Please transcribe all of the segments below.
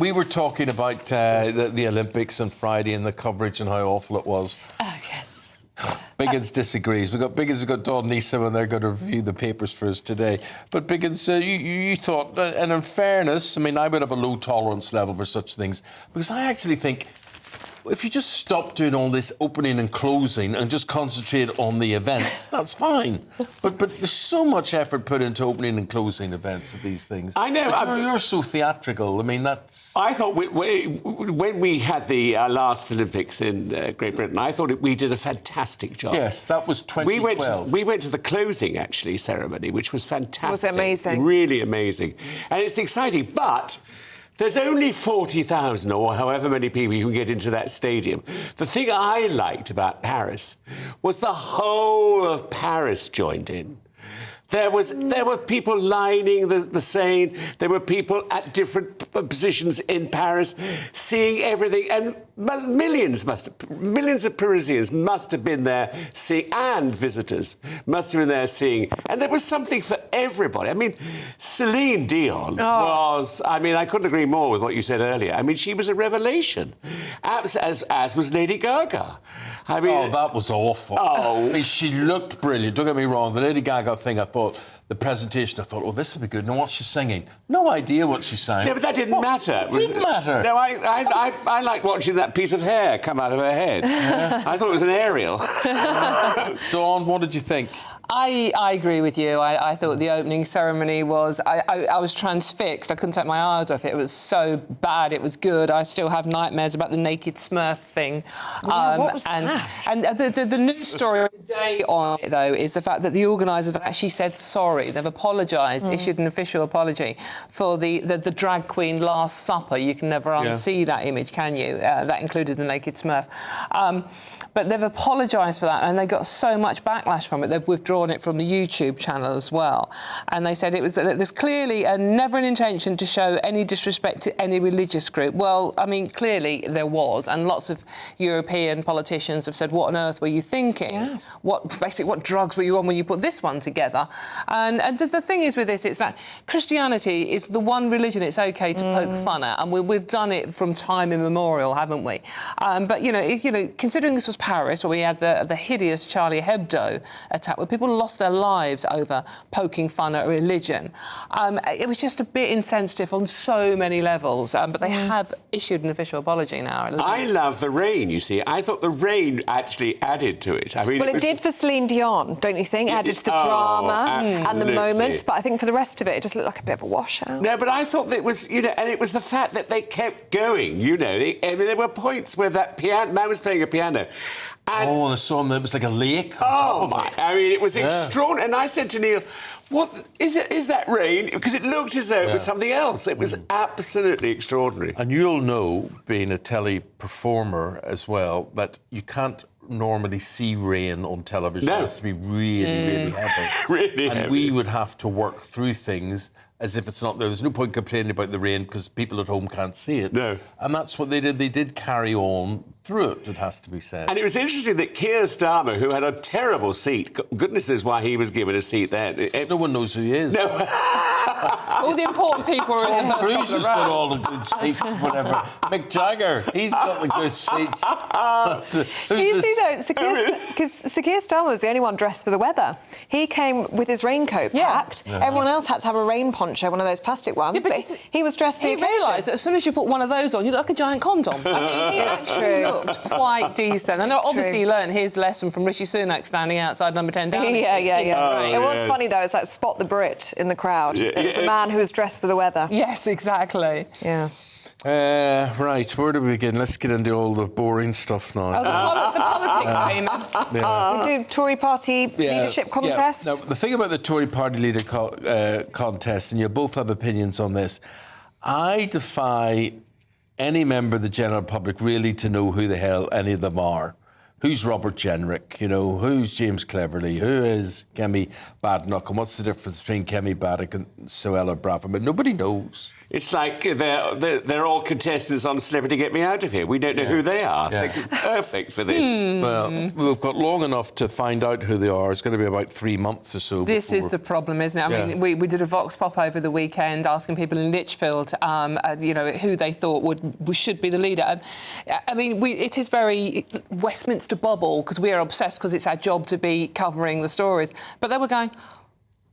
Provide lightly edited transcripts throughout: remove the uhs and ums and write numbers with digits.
We were talking about the Olympics on Friday and the coverage and how awful it was. Oh, yes. Biggins disagrees. Biggins has got Dawn Nisa and they're going to review the papers for us today. But Biggins, you thought, and in fairness, I mean, I would have a low tolerance level for such things, because I actually think if you just stop doing all this opening and closing and just concentrate on the events, that's fine. But there's so much effort put into opening and closing events of these things. I know. You're so theatrical. I mean, that's... I thought when we had the last Olympics in Great Britain, I thought we did a fantastic job. Yes, that was 2012. We went to the closing, actually, ceremony, which was fantastic. Was amazing. Really amazing. And it's exciting, but... there's only 40,000 or however many people you can get into that stadium. The thing I liked about Paris was the whole of Paris joined in. There were people lining the Seine. There were people at different positions in Paris, seeing everything, and millions of Parisians must have been there seeing, and visitors must have been there seeing, and there was something for everybody. I mean, Celine Dion was. I mean, I couldn't agree more with what you said earlier. I mean, she was a revelation, as was Lady Gaga. I mean, that was awful. Oh, I mean, she looked brilliant. Don't get me wrong. The Lady Gaga thing, I thought. The presentation, I thought, oh, this will be good. Now, what's she singing? No idea what she's saying. Yeah, but that didn't matter. It did matter. No, I liked watching that piece of hair come out of her head. I thought it was an aerial. Dawn, what did you think? I agree with you. I thought the opening ceremony was... I was transfixed. I couldn't take my eyes off it. It was so bad. It was good. I still have nightmares about the naked Smurf thing. What was that? And the news story today on it, though, is the fact that the organisers have actually said sorry. They've apologised, issued an official apology for the drag queen Last Supper. You can never unsee that image, can you? That included the naked Smurf. But they've apologised for that, and they got so much backlash from it. They've withdrawn it from the YouTube channel as well. And they said that there's clearly never an intention to show any disrespect to any religious group. Well, I mean, clearly there was, and lots of European politicians have said, what on earth were you thinking? Yeah. What drugs were you on when you put this one together? And the thing is with this, it's that Christianity is the one religion it's OK to poke fun at, and we've done it from time immemorial, haven't we? But, you know, considering this was Paris, where we had the hideous Charlie Hebdo attack, where people lost their lives over poking fun at religion. It was just a bit insensitive on so many levels, but they have issued an official apology now. I love the rain, you see. I thought the rain actually added to it. I mean, Well, it did for Celine Dion, don't you think? Added to the drama and the moment. But I think for the rest of it, it just looked like a bit of a washout. No, but I thought that it was, you know, and it was the fact that they kept going, you know. I mean, there were points where that man was playing a piano. And I saw him, it was like a lake. Oh, my. I mean, it was extraordinary. And I said to Neil, what is it? Is that rain? Because it looked as though it was something else. It was absolutely extraordinary. And you'll know, being a telly performer as well, that you can't normally see rain on television. No. It has to be really, really heavy. Really and heavy. we would have to work through things as if it's not there. There's no point complaining about the rain because people at home can't see it. No. And that's what they did. They did carry on through it has to be said. And it was interesting that Keir Starmer, who had a terrible seat, goodness knows why he was given a seat there. No one knows who he is. No. All the important people are in the first Cruise couple has of got rows. all the good seats, whatever. Mick Jagger, he's got the good seats. Do you see, though, because Sir Keir Starmer was the only one dressed for the weather. He came with his raincoat packed. Yeah. Everyone else had to have a rain poncho, one of those plastic ones. Yeah, but he was dressed for the He occasion. realised that as soon as you put one of those on, you look like a giant condom. I mean, It's true. looked quite decent. I know, It's obviously, true. he learned his lesson from Rishi Sunak standing outside number 10 Downing. Yeah. Oh, it was yes. funny, though. It's like spot the Brit in the crowd. Yeah. It was the man who was dressed for the weather. Yes, exactly. Yeah. Right, where do we begin? Let's get into all the boring stuff now. Oh, the politics theme. We do Tory party leadership contest. Now, the thing about the Tory party leader contest, and you both have opinions on this, I defy any member of the general public really to know who the hell any of them are. Who's Robert Jenrick, you know? Who's James Cleverly? Who is Kemi Badenoch? And what's the difference between Kemi Badenoch and Suella Braverman? Nobody knows. It's like they're all contestants on Celebrity Get Me Out of Here. We don't know who they are. Yeah. They're perfect for this. Well, we've got long enough to find out who they are. It's going to be about 3 months or so. This is the problem, isn't it? I mean, we did a Vox Pop over the weekend asking people in Lichfield, who they thought should be the leader. And, I mean, it is very Westminster bubble because we are obsessed because it's our job to be covering the stories. But they were going,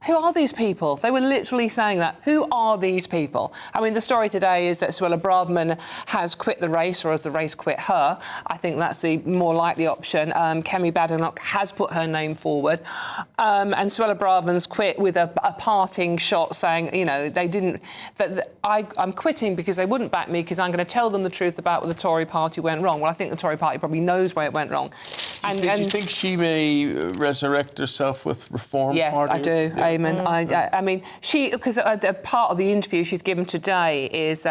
who are these people? They were literally saying that. Who are these people? I mean, the story today is that Suella Braverman has quit the race, or has the race quit her? I think that's the more likely option. Kemi Badenoch has put her name forward. And Suella Braverman's quit with a parting shot saying, they didn't... I'm quitting because they wouldn't back me because I'm going to tell them the truth about where the Tory party went wrong. Well, I think the Tory party probably knows where it went wrong. Do you think she may resurrect herself with Reform Yes, Party? I do, Eamon. I mean, because a part of the interview she's given today is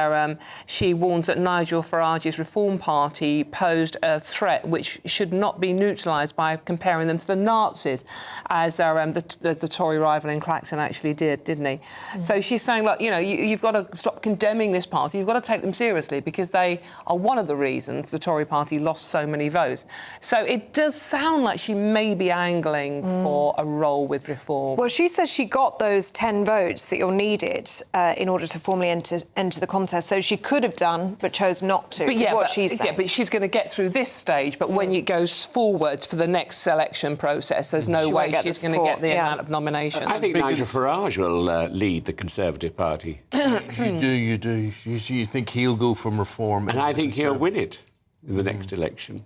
she warns that Nigel Farage's Reform Party posed a threat which should not be neutralised by comparing them to the Nazis, as the Tory rival in Clacton actually did, didn't he? So she's saying, look, you've got to stop condemning this party. You've got to take them seriously because they are one of the reasons the Tory party lost so many votes. So it does sound like she may be angling for a role with Reform. Well, she says she got those 10 votes that you're needed in order to formally enter the contest. So she could have done, but chose not to. But she's saying. Yeah, but she's going to get through this stage. But when it goes forward for the next selection process, there's no way she's going to get the amount of nominations. I think Nigel Farage will lead the Conservative Party. You do. You think he'll go from Reform? And I think he'll win it in the next election.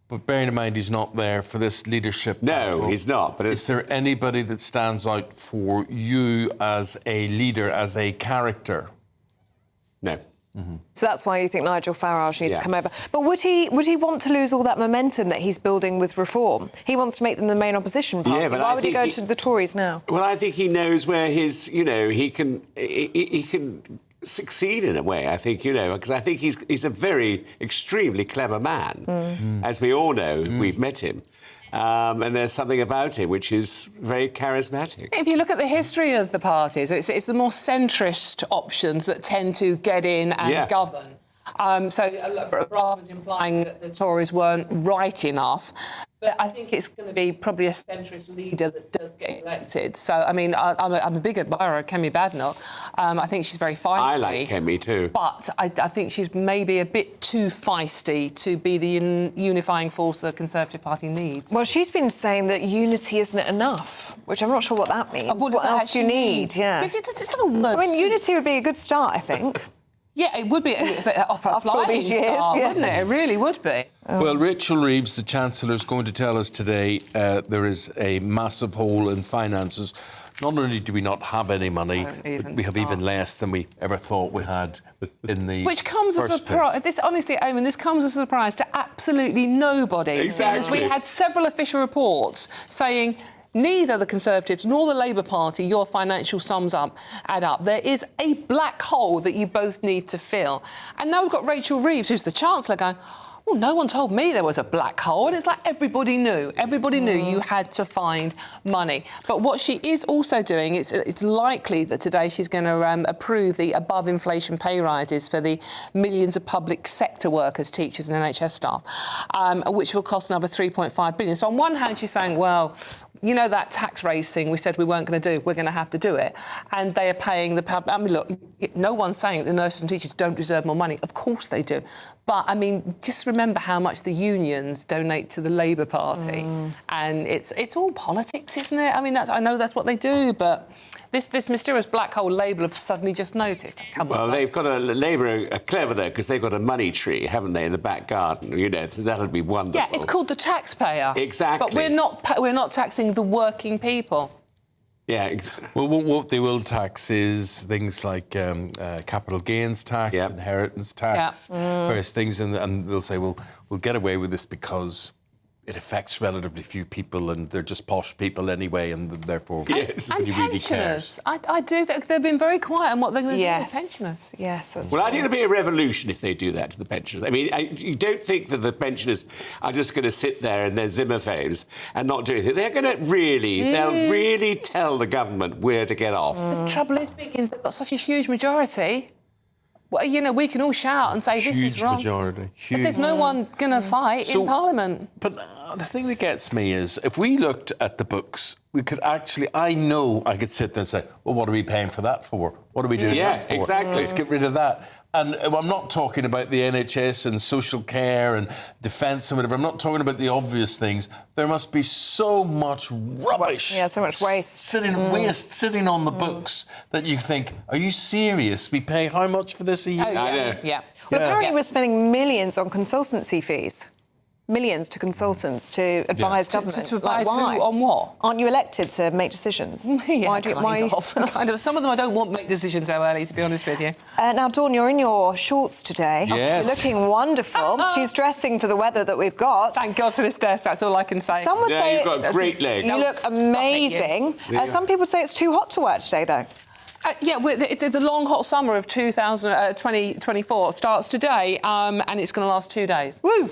But bearing in mind he's not there for this leadership. No, battle, he's not. But is there anybody that stands out for you as a leader, as a character? No. So that's why you think Nigel Farage needs to come over. But would he want to lose all that momentum that he's building with Reform? He wants to make them the main opposition party. Yeah, but why would he go to the Tories now? Well, I think he knows where his, he can succeed in a way, I think, because I think he's a very extremely clever man, as we all know. We've met him. And there's something about him which is very charismatic. If you look at the history of the parties, it's the more centrist options that tend to get in and govern. So Braverman's implying that the Tories weren't right enough. But I think it's going to be probably a centrist leader that does get elected. So, I mean, I'm a big admirer of Kemi Badenoch. I think she's very feisty. I like Kemi too. But I think she's maybe a bit too feisty to be the unifying force the Conservative Party needs. Well, she's been saying that unity isn't enough, which I'm not sure what that means. What else do you need? Yeah. It's not a word. I mean, unity would be a good start, I think. Yeah, it would be off a flying start, wouldn't it? It really would be. Well, Rachel Reeves, the Chancellor, is going to tell us today there is a massive hole in finances. Not only do we not have any money, but we have even less than we ever thought we had in the Which comes as a surprise. This, honestly, Eamon, this comes as a surprise to absolutely nobody. Exactly. Because we had several official reports saying neither the Conservatives nor the Labour Party, your financial sums add up. There is a black hole that you both need to fill. And now we've got Rachel Reeves, who's the Chancellor, going, well, no one told me there was a black hole. And it's like everybody knew. Everybody knew you had to find money. But what she is also doing, it's likely that today she's going to approve the above-inflation pay rises for the millions of public sector workers, teachers and NHS staff, which will cost another $3.5 billion. So on one hand, she's saying, well, you know that tax raise thing we said we weren't going to do, we're going to have to do it. And they are paying the public. I mean, look, no one's saying that the nurses and teachers don't deserve more money. Of course they do. But, I mean, just remember how much the unions donate to the Labour Party. And it's all politics, isn't it? I mean, I know that's what they do, but this mysterious black hole Labour have suddenly just noticed. Well, they've got Labour are clever, though, because they've got a money tree, haven't they, in the back garden? That'll be wonderful. Yeah, it's called the taxpayer. Exactly. But we're not taxing the working people. Yeah. Well, what they will tax is things like capital gains tax, inheritance tax, various things, and they'll say, well, we'll get away with this because it affects relatively few people, and they're just posh people anyway, and therefore Yes. And nobody really cares. pensioners. I do think they've been very quiet on what they're going to do with pensioners. Yes, that's Well, I right. think there'll be a revolution if they do that to the pensioners. I mean, you don't think that the pensioners are just going to sit there in their Zimmer frames and not do anything. They're going to they'll really tell the government where to get off. The trouble is, Biggins, they've got such a huge majority. Well, you know, we can all shout and say this is Huge wrong. majority. But there's no one going to fight in Parliament. But the thing that gets me is, if we looked at the books, we could actually, I know I could sit there and say, well, what are we paying for that for? What are we doing that for? Exactly. Let's get rid of that. And I'm not talking about the NHS and social care and defence and whatever. I'm not talking about the obvious things. There must be so much rubbish. Yeah, so much waste. Sitting on the books that you think, are you serious? We pay how much for this a year? Oh, yeah. I know. Yeah. Well, apparently we're spending millions on consultancy fees. Millions to consultants to advise government. To advise why? who on what? Aren't you elected to make decisions? Yeah, why kind of. Some of them I don't want to make decisions so early, to be honest with you. Now, Dawn, you're in your shorts today. Yes. You're looking wonderful. She's dressing for the weather that we've got. Thank God for this desk, that's all I can say. Some would Yeah, say you've got great legs. you look amazing. Some people say it's too hot to work today, though. The long, hot summer of 2024 starts today, and it's going to last 2 days. Woo!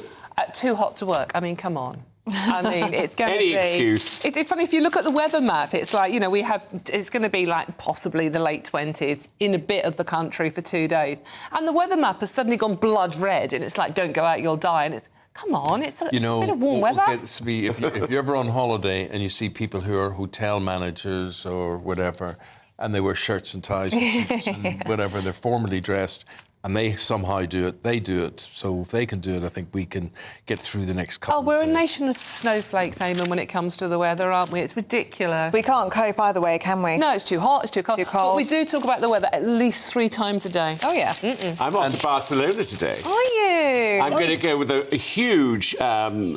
Too hot to work. I mean, come on. I mean, it's going to be... Any excuse. It's funny, if you look at the weather map, it's like, you know, it's going to be like possibly the late 20s in a bit of the country for 2 days. And the weather map has suddenly gone blood red, and it's like, don't go out, you'll die. And it's, come on, it's a bit of warm weather. What gets me, if you're ever on holiday and you see people who are hotel managers or whatever, and they wear shirts and ties and suits and whatever, they're formally dressed, and they somehow do it, they do it. So if they can do it, I think we can get through the next couple We're of a days. nation of snowflakes, Eamon, when it comes to the weather, aren't we? It's ridiculous. We can't cope either way, can we? No, it's too hot, it's too cold. Too cold. But we do talk about the weather at least 3 times a day. Oh, yeah. I'm off to Barcelona today. Are you? I'm going to go with a huge gun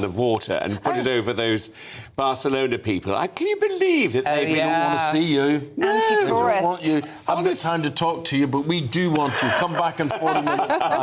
of water and put it over those Barcelona people. Can you believe that they We don't want to see you. Anti-tourist. We don't want you. Haven't got time to talk to you, but we do want you. Come back in 40 minutes' time.